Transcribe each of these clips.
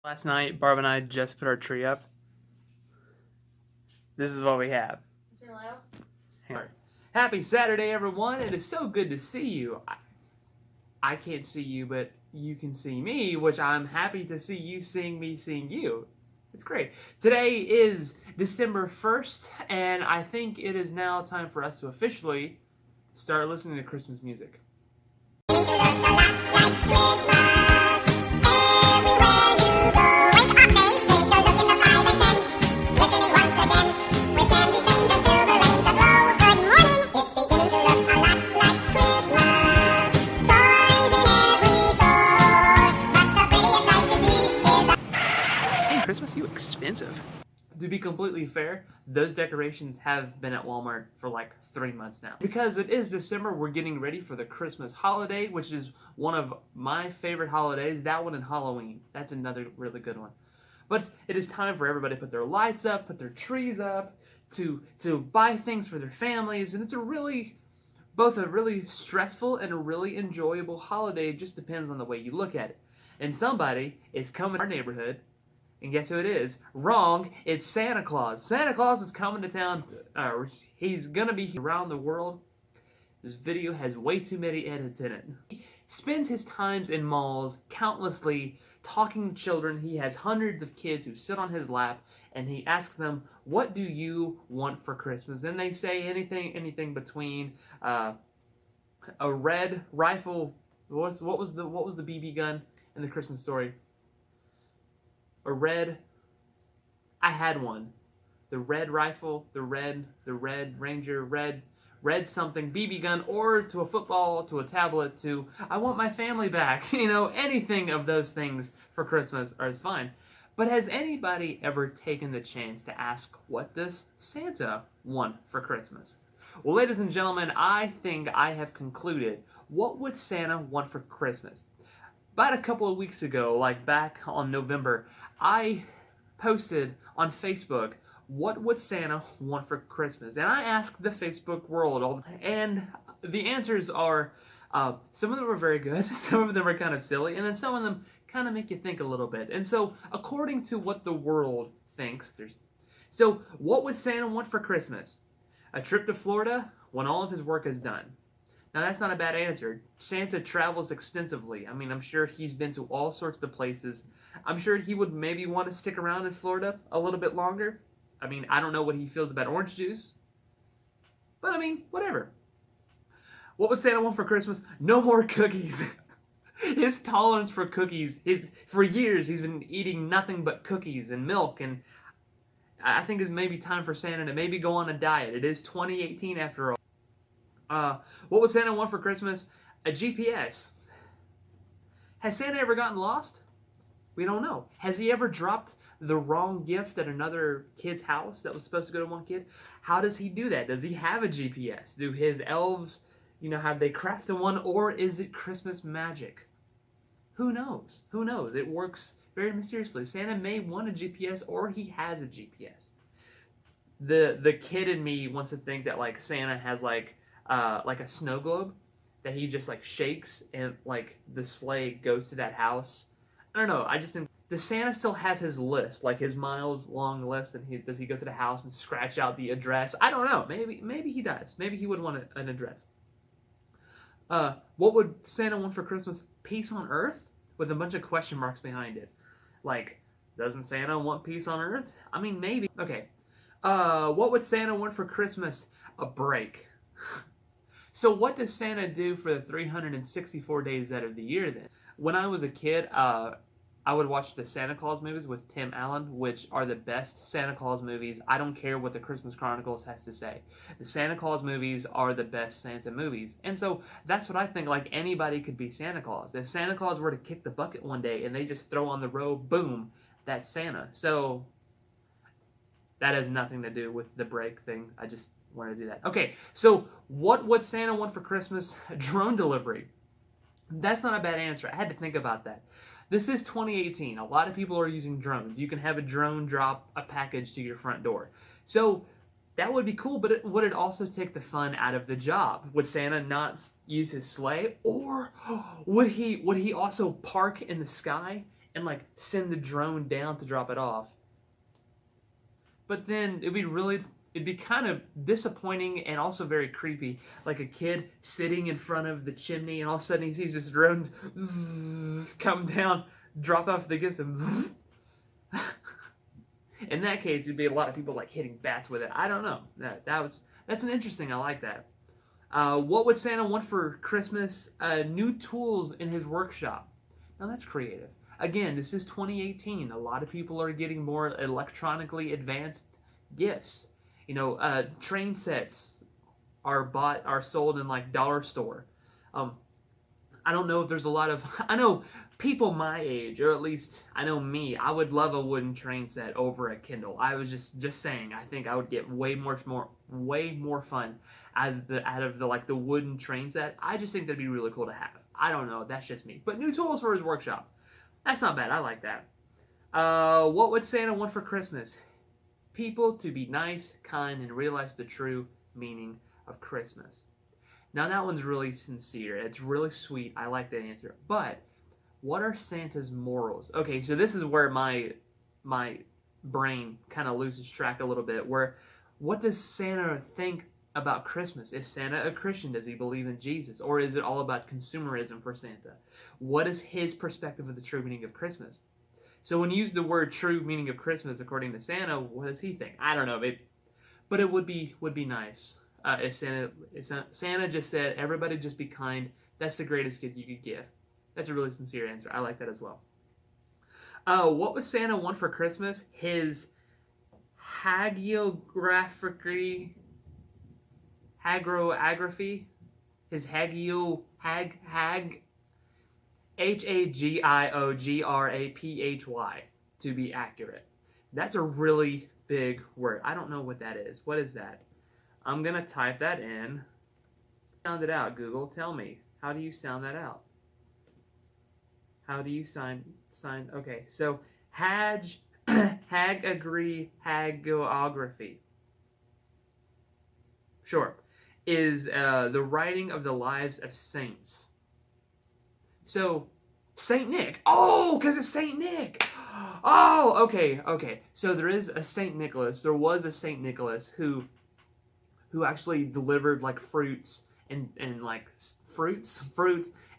Last night, Barb and I just put our tree up. This is what we have. Happy Saturday, everyone. It is so good to see you. I can't see you, but you can see me, which I'm happy to see you seeing me seeing you. It's great. Today is December 1st, and I think it is now time for us to officially start listening to Christmas music. Christmas, you expensive. To be completely fair, those decorations have been at Walmart for like 3 months now. Because it is December, we're getting ready for the Christmas holiday, which is one of my favorite holidays. That one and Halloween. That's another really good one. But it is time for everybody to put their lights up, put their trees up, to buy things for their families, and it's both a really stressful and a really enjoyable holiday. It just depends on the way you look at it. And somebody is coming to our neighborhood. And guess who it is? Wrong, it's Santa Claus. Santa Claus is coming to town. He's gonna be around the world. This video has way too many edits in it. He spends his times in malls countlessly talking to children. He has hundreds of kids who sit on his lap, and he asks them, "What do you want for Christmas?" And they say anything between a red rifle. What was the BB gun in the Christmas Story? I had one. The red rifle, the red ranger, red something, BB gun, or to a football, to a tablet, to I want my family back. You know, anything of those things for Christmas is fine. But has anybody ever taken the chance to ask, what does Santa want for Christmas? Well, ladies and gentlemen, I think I have concluded. What would Santa want for Christmas? About a couple of weeks ago, like back on November, I posted on Facebook, what would Santa want for Christmas? And I asked the Facebook world, and the answers are, some of them are very good, some of them are kind of silly, and then some of them kind of make you think a little bit. And so, according to what the world thinks, so what would Santa want for Christmas? A trip to Florida when all of his work is done. Now, that's not a bad answer. Santa travels extensively. I mean, I'm sure he's been to all sorts of places. I'm sure he would maybe want to stick around in Florida a little bit longer. I mean, I don't know what he feels about orange juice. But, I mean, whatever. What would Santa want for Christmas? No more cookies. His tolerance for cookies, for years, he's been eating nothing but cookies and milk. And I think it's maybe time for Santa to maybe go on a diet. It is 2018 after all. What would Santa want for Christmas? A GPS. Has Santa ever gotten lost? We don't know. Has he ever dropped the wrong gift at another kid's house that was supposed to go to one kid? How does he do that? Does he have a GPS? Do his elves, have they crafted one, or is it Christmas magic? Who knows? Who knows? It works very mysteriously. Santa may want a GPS, or he has a GPS. The kid in me wants to think that like Santa has like a snow globe that he just like shakes and like the sleigh goes to that house. I don't know. I just think, does Santa still have his list, like his miles-long list, and does he go to the house and scratch out the address? I don't know. Maybe he does. Maybe he would want an address. What would Santa want for Christmas? Peace on Earth? With a bunch of question marks behind it. Like, doesn't Santa want peace on Earth? I mean, maybe. Okay. What would Santa want for Christmas? A break. So what does Santa do for the 364 days out of the year then? When I was a kid, I would watch the Santa Claus movies with Tim Allen, which are the best Santa Claus movies. I don't care what the Christmas Chronicles has to say. The Santa Claus movies are the best Santa movies. And so that's what I think, like anybody could be Santa Claus. If Santa Claus were to kick the bucket one day and they just throw on the robe, boom, that's Santa. So that has nothing to do with the break thing. I just want to do that. Okay, so what would Santa want for Christmas? Drone delivery. That's not a bad answer. I had to think about that. This is 2018. A lot of people are using drones. You can have a drone drop a package to your front door. So that would be cool, but would it also take the fun out of the job? Would Santa not use his sleigh? Or would he also park in the sky and like send the drone down to drop it off. But then it'd be kind of disappointing and also very creepy. Like a kid sitting in front of the chimney and all of a sudden he sees this drone come down, drop off the gifts and in that case, it'd be a lot of people like hitting bats with it. I don't know. That's an interesting. I like that. What would Santa want for Christmas? New tools in his workshop. Now that's creative. Again, this is 2018. A lot of people are getting more electronically advanced gifts. You know, train sets are sold in like dollar store. I don't know if there's a lot of. I know people my age, or at least I know me. I would love a wooden train set over a Kindle. I was just saying. I think I would get way more fun out of the wooden train set. I just think that'd be really cool to have. I don't know. That's just me. But new tools for his workshop. That's not bad. I like that. What would Santa want for Christmas? People to be nice, kind, and realize the true meaning of Christmas. Now that one's really sincere. It's really sweet. I like that answer. But what are Santa's morals? Okay, so this is where my brain kind of loses track a little bit. What does Santa think about Christmas? Is Santa a Christian? Does he believe in Jesus? Or is it all about consumerism for Santa? What is his perspective of the true meaning of Christmas? So when you use the word true meaning of Christmas according to Santa, what does he think? I don't know. But it would be nice if Santa just said, everybody just be kind. That's the greatest gift you could give. That's a really sincere answer. I like that as well. What would Santa want for Christmas? His hagiography, his hagiography, to be accurate. That's a really big word. I don't know what that is. What is that? I'm going to type that in. Sound it out, Google. Tell me. How do you sound that out? How do you sign? Okay, so hagiography. Sure. Is the writing of the lives of saints. So, Saint Nick. Oh, because it's Saint Nick. Oh, okay. So there is a Saint Nicholas. There was a Saint Nicholas who actually delivered like fruits and like fruit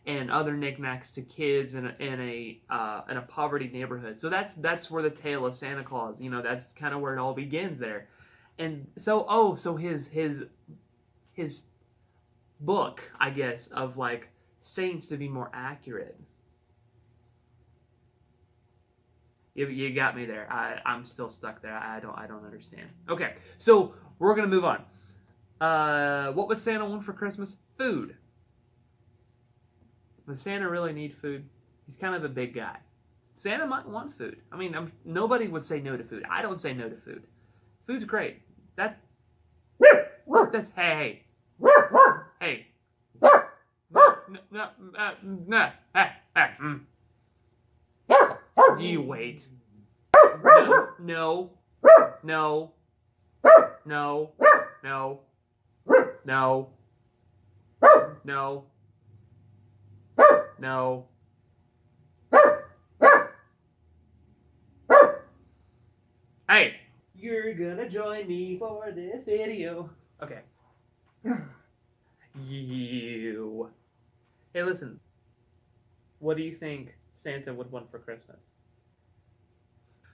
and other knickknacks to kids in a poverty neighborhood. So that's where the tale of Santa Claus. You know, that's kind of where it all begins there. And so his book, I guess, of like saints to be more accurate. You got me there. I'm still stuck there. I don't understand. Okay, so we're gonna move on. What would Santa want for Christmas? Food. Does Santa really need food? He's kind of a big guy. Santa might want food. I mean, nobody would say no to food. I don't say no to food. Food's great. That's hey. Hey. No. You wait. No. Hey, you're gonna join me for this video. Okay. You. Hey, listen. What do you think Santa would want for Christmas?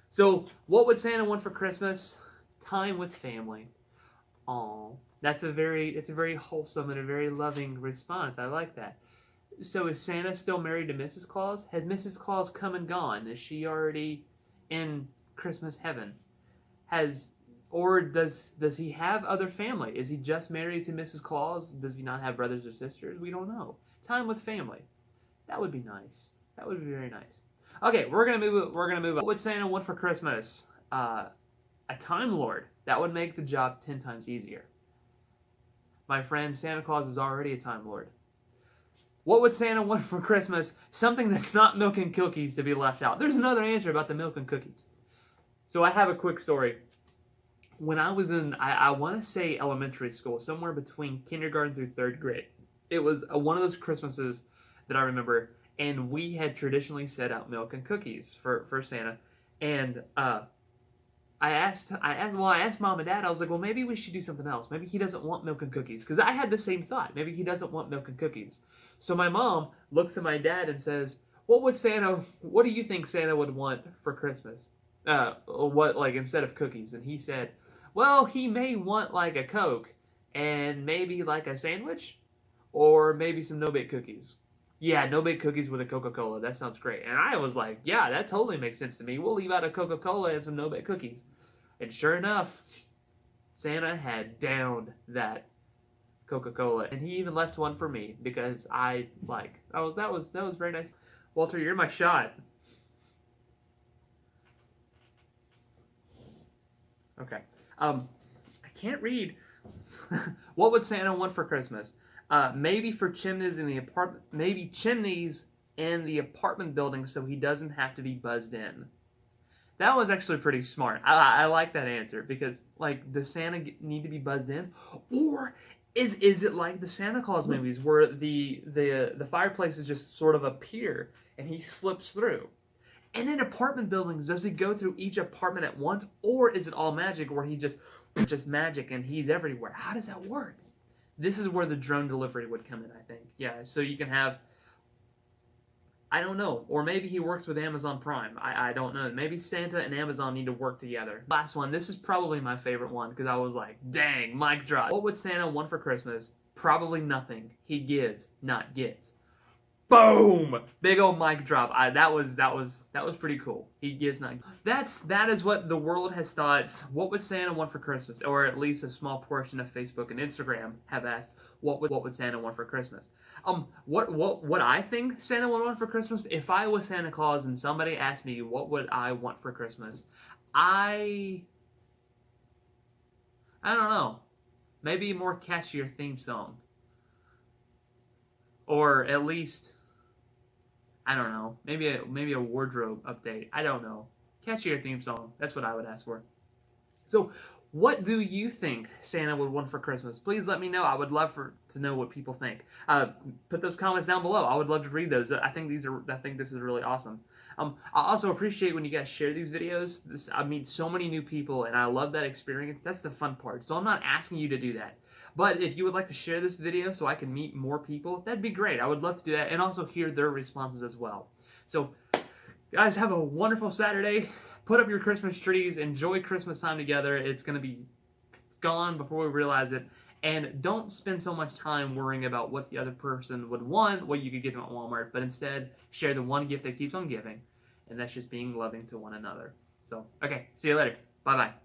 So, what would Santa want for Christmas? Time with family. Aw, it's a very wholesome and a very loving response. I like that. So is Santa still married to Mrs. Claus? Has Mrs. Claus come and gone? Is she already in Christmas heaven? Or does he have other family? Is he just married to Mrs. Claus? Does he not have brothers or sisters? We don't know. Time with family. That would be nice. That would be very nice. Okay, we're gonna move on. What would Santa want for Christmas? A Time Lord. That would make the job 10 times easier. My friend, Santa Claus is already a Time Lord. What would Santa want for Christmas? Something that's not milk and cookies to be left out. There's another answer about the milk and cookies. So I have a quick story. When I was in, I want to say elementary school, somewhere between kindergarten through 3rd grade. It was one of those Christmases that I remember, and we had traditionally set out milk and cookies for Santa, and I asked Mom and Dad. I was like, well, maybe we should do something else. Maybe he doesn't want milk and cookies, because I had the same thought. Maybe he doesn't want milk and cookies. So my mom looks at my dad and says, what do you think Santa would want for Christmas? What, like, instead of cookies? And he said, well, he may want like a Coke and maybe like a sandwich or maybe some no-bake cookies. Yeah, no-bake cookies with a Coca-Cola. That sounds great. And I was like, yeah, that totally makes sense to me. We'll leave out a Coca-Cola and some no-bake cookies. And sure enough, Santa had downed that Coca-Cola, and he even left one for me because that was very nice. Walter, you're my shot. Okay. I can't read. What would Santa want for Christmas? Maybe chimneys in the apartment building so he doesn't have to be buzzed in. That was actually pretty smart. I like that answer because, like, does Santa need to be buzzed in, or is it like the Santa Claus movies where the fireplaces just sort of appear and he slips through? And in apartment buildings, does he go through each apartment at once, or is it all magic where he just magic and he's everywhere? How does that work? This is where the drone delivery would come in, I think. Yeah, so you can have, I don't know, or maybe he works with Amazon Prime. I don't know. Maybe Santa and Amazon need to work together. Last one. This is probably my favorite one because I was like, dang, mic drop. What would Santa want for Christmas? Probably nothing. He gives, not gets. Boom! Big old mic drop. That was pretty cool. He gives not. That is what the world has thought. What would Santa want for Christmas? Or at least a small portion of Facebook and Instagram have asked, what would Santa want for Christmas? What I think Santa would want for Christmas? If I was Santa Claus and somebody asked me what would I want for Christmas, I don't know. Maybe a more catchier theme song. Or at least, I don't know, maybe a wardrobe update. I don't know. Catchier theme song. That's what I would ask for. So, what do you think Santa would want for Christmas? Please let me know. I would love to know what people think. Put those comments down below. I would love to read those. I think this is really awesome. I also appreciate when you guys share these videos. I meet so many new people, and I love that experience. That's the fun part. So I'm not asking you to do that. But if you would like to share this video so I can meet more people, that'd be great. I would love to do that and also hear their responses as well. So, guys, have a wonderful Saturday. Put up your Christmas trees. Enjoy Christmas time together. It's going to be gone before we realize it. And don't spend so much time worrying about what the other person would want, what you could get them at Walmart, but instead share the one gift that keeps on giving, and that's just being loving to one another. So, okay, see you later. Bye-bye.